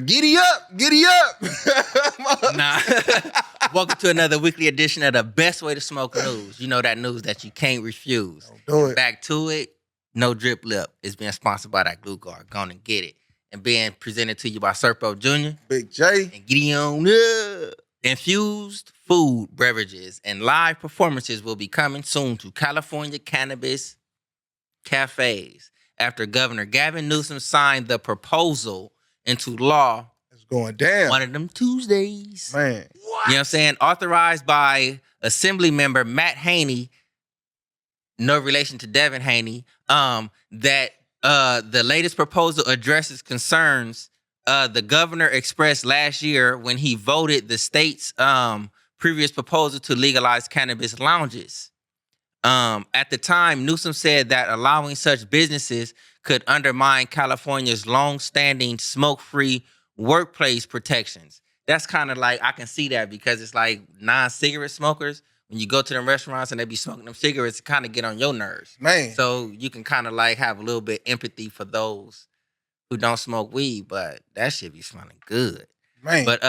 Giddy up. Nah. Welcome to another weekly edition of the best way to smoke news. You know that news that you can't refuse. Don't do it. Back to it. No Drip Lip is being sponsored by that glue guard. Gonna get it. And being presented to you by Serpo Jr. Big J. And Gideon. Infused food, beverages, and live performances will be coming soon to California cannabis cafes after Governor Gavin Newsom signed the proposal into law. It's going down. One of them Tuesdays. Man. What? You know what I'm saying? Authorized by Assembly member Matt Haney, no relation to Devin Haney, that the latest proposal addresses concerns the governor expressed last year when he voted the state's previous proposal to legalize cannabis lounges. At the time, Newsom said that allowing such businesses could undermine California's long-standing smoke-free workplace protections. That's kind of like, I can see that because it's like non-cigarette smokers. When you go to them restaurants and they be smoking them cigarettes, it kind of get on your nerves. Man. So you can kind of like have a little bit empathy for those who don't smoke weed, but that shit be smelling good. Man. But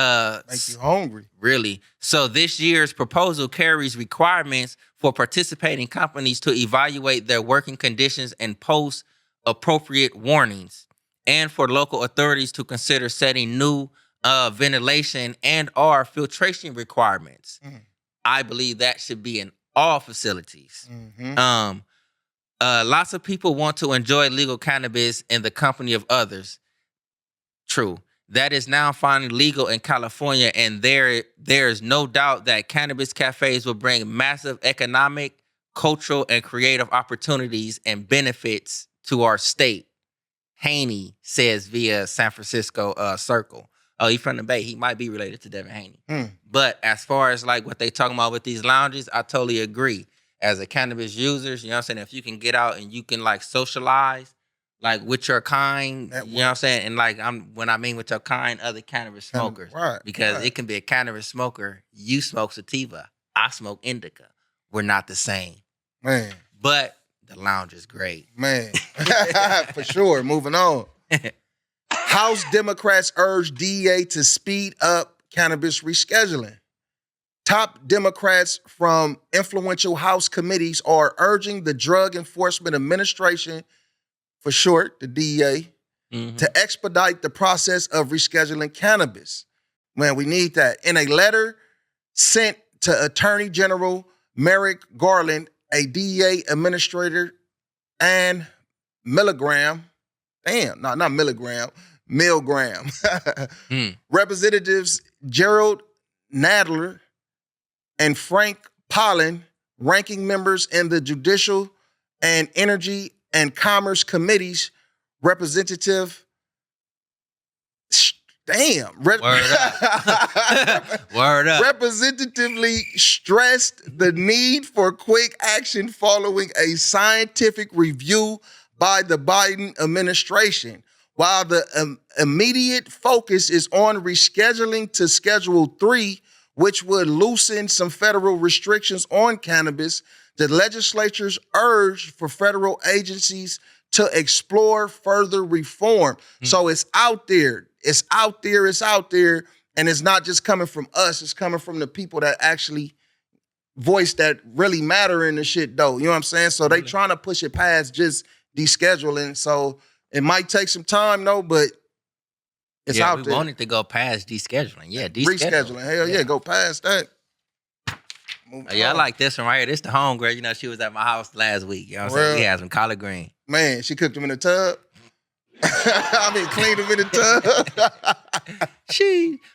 make you hungry. Really. So this year's proposal carries requirements for participating companies to evaluate their working conditions and post appropriate warnings, and for local authorities to consider setting new ventilation and or filtration requirements. Mm. I believe that should be in all facilities. Mm-hmm. Lots of people want to enjoy legal cannabis in the company of others. True. That is now finally legal in California, and there is no doubt that cannabis cafes will bring massive economic, cultural, and creative opportunities and benefits to our state. Haney says via San Francisco Circle. Oh, he's from the Bay. He might be related to Devin Haney. Mm. But as far as like what they talking about with these lounges, I totally agree. As a cannabis user, you know what I'm saying? If you can get out and you can like socialize, like with your kind, you know what I'm saying? And like when I mean with your kind, other cannabis smokers. Right. Because it can be a cannabis smoker. You smoke sativa. I smoke indica. We're not the same. Man. But the lounge is great. Man. For sure. Moving on. House Democrats urge DEA to speed up cannabis rescheduling. Top Democrats from influential House committees are urging the Drug Enforcement Administration, for short, the DEA, to expedite the process of rescheduling cannabis. Man, we need that. In a letter sent to Attorney General Merrick Garland, a DEA administrator, and Milgram, Representatives Jerrold, Nadler, and Frank Pallone, ranking members in the Judicial and Energy and Commerce Committees, Representative. Word up. Word up. Representatively stressed the need for quick action following a scientific review by the Biden administration. While the immediate focus is on rescheduling to Schedule 3, which would loosen some federal restrictions on cannabis, the legislatures urged for federal agencies to explore further reform. So it's out there. It's out there. And it's not just coming from us. It's coming from the people that actually voice that really matter in the shit, though. You know what I'm saying? So they trying to push it past just descheduling. So it might take some time, though, but it's out there. We want it to go past descheduling. Yeah, rescheduling. Hell yeah, go past that. I like this one right here. This the homegirl. You know, she was at my house last week. You know what I'm saying? We had some collard green. Man, she cooked them in the tub. I mean, cleaned them in the tub.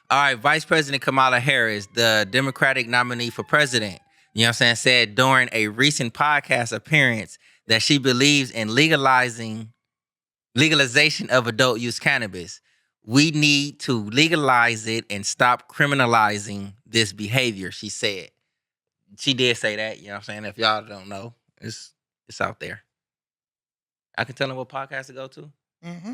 All right, Vice President Kamala Harris, the Democratic nominee for president, you know what I'm saying, said during a recent podcast appearance that she believes in legalization of adult use cannabis. We need to legalize it and stop criminalizing this behavior, she said. She did say that, you know what I'm saying? If y'all don't know, it's out there. I can tell them what podcast to go to. Mm-hmm.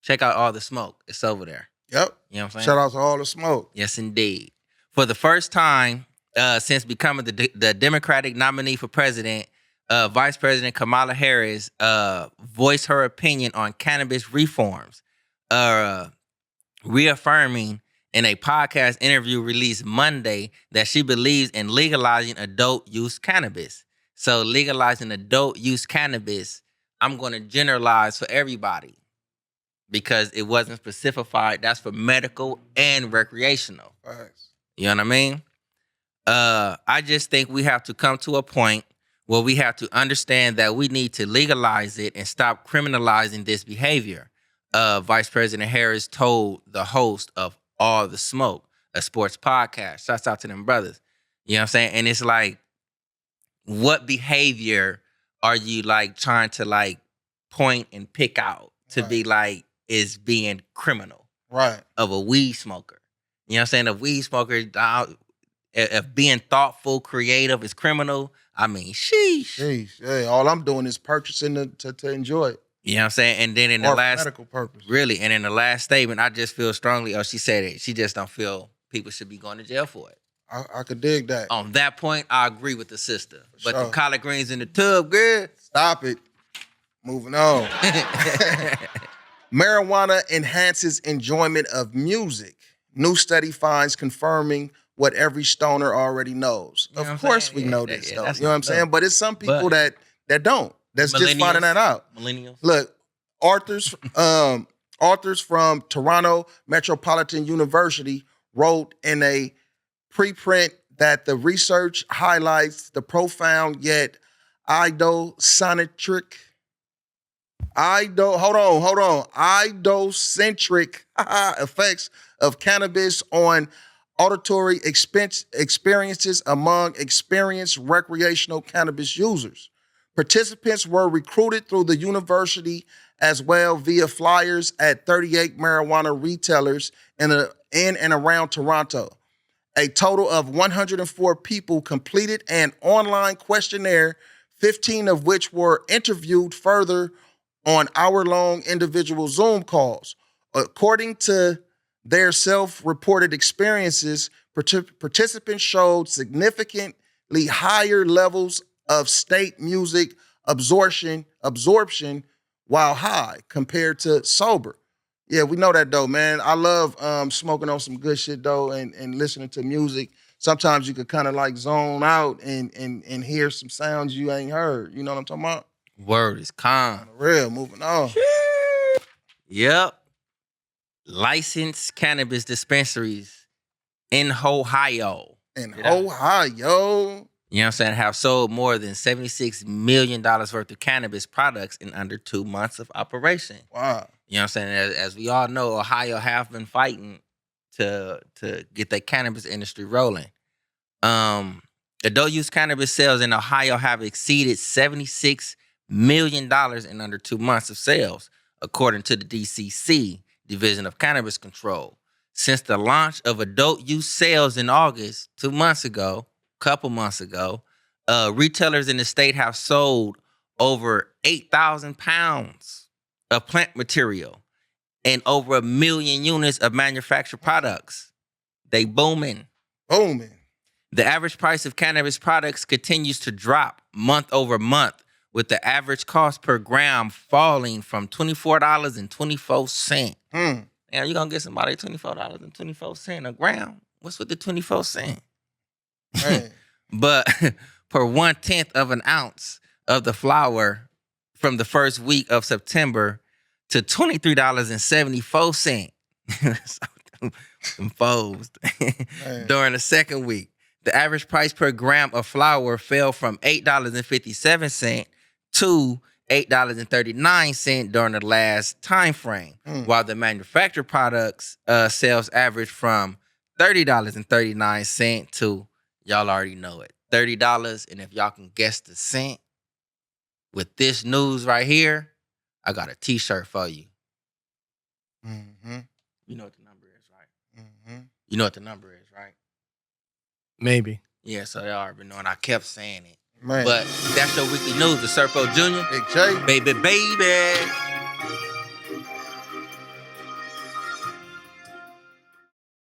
Check out All the Smoke. It's over there. Yep. You know what I'm saying? Shout out to All the Smoke. Yes, indeed. For the first time since becoming the Democratic nominee for president, Vice President Kamala Harris voiced her opinion on cannabis reforms. reaffirming in a podcast interview released Monday that she believes in legalizing adult use cannabis. So legalizing adult use cannabis, I'm going to generalize for everybody because it wasn't specified. That's for medical and recreational. Facts. You know what I mean? I just think we have to come to a point where we have to understand that we need to legalize it and stop criminalizing this behavior. Vice President Harris told the host of All the Smoke, a sports podcast. Shouts out to them brothers. You know what I'm saying? And it's like, what behavior are you like trying to like point and pick out to be like is being criminal? Right. Of a weed smoker. You know what I'm saying? A weed smoker, if being thoughtful, creative is criminal, I mean, sheesh. Hey, all I'm doing is purchasing to enjoy it. You know what I'm saying? And then in or the last medical purpose. Really, and in the last statement, I just feel strongly, she said it. She just don't feel people should be going to jail for it. I could dig that. On that point, I agree with the sister. For but sure. the collard greens in the tub, good. Stop it. Moving on. Marijuana enhances enjoyment of music. New study finds confirming what every stoner already knows. You know of course we know this, though. You know what I'm saying? But it's some people that don't. That's just finding that out. Millennials. Look, authors from Toronto Metropolitan University wrote in a preprint that the research highlights the profound yet idocentric effects of cannabis on auditory experiences among experienced recreational cannabis users. Participants were recruited through the university as well via flyers at 38 marijuana retailers in and around Toronto. A total of 104 people completed an online questionnaire, 15 of which were interviewed further on hour-long individual Zoom calls. According to their self-reported experiences, participants showed significantly higher levels of state music absorption while high compared to sober. Yeah, we know that though, man. I love smoking on some good shit though and listening to music. Sometimes you could kind of like zone out and hear some sounds you ain't heard. You know what I'm talking about? Word is calm. Real, moving on. Yep. Licensed cannabis dispensaries in Ohio. You know what I'm saying? Have sold more than $76 million worth of cannabis products in under 2 months of operation. Wow. You know what I'm saying? As we all know, Ohio have been fighting to get the cannabis industry rolling. Adult use cannabis sales in Ohio have exceeded $76 million in under 2 months of sales, according to the DCC, Division of Cannabis Control. Since the launch of adult use sales in August, couple months ago, retailers in the state have sold over 8,000 pounds of plant material and over 1 million units of manufactured products. They booming. The average price of cannabis products continues to drop month over month, with the average cost per gram falling from $24.24. Now, you're going to get somebody $24.24 a gram. What's with the 24 cents? But per 1/10 of an ounce of the flower from the first week of September to $23.74 imposed during the second week. The average price per gram of flour fell from $8.57 to $8.39 during the last time frame, while the manufactured products sales averaged from $30.39 to, y'all already know it, $30. And if y'all can guess the cent, with this news right here, I got a t-shirt for you. Mm-hmm. You know what the number is, right? Mm-hmm. You know what the number is, right? Maybe. Yeah, so y'all already know, and I kept saying it. Man. But that's your weekly news, the Serpo Jr. Big J. Baby.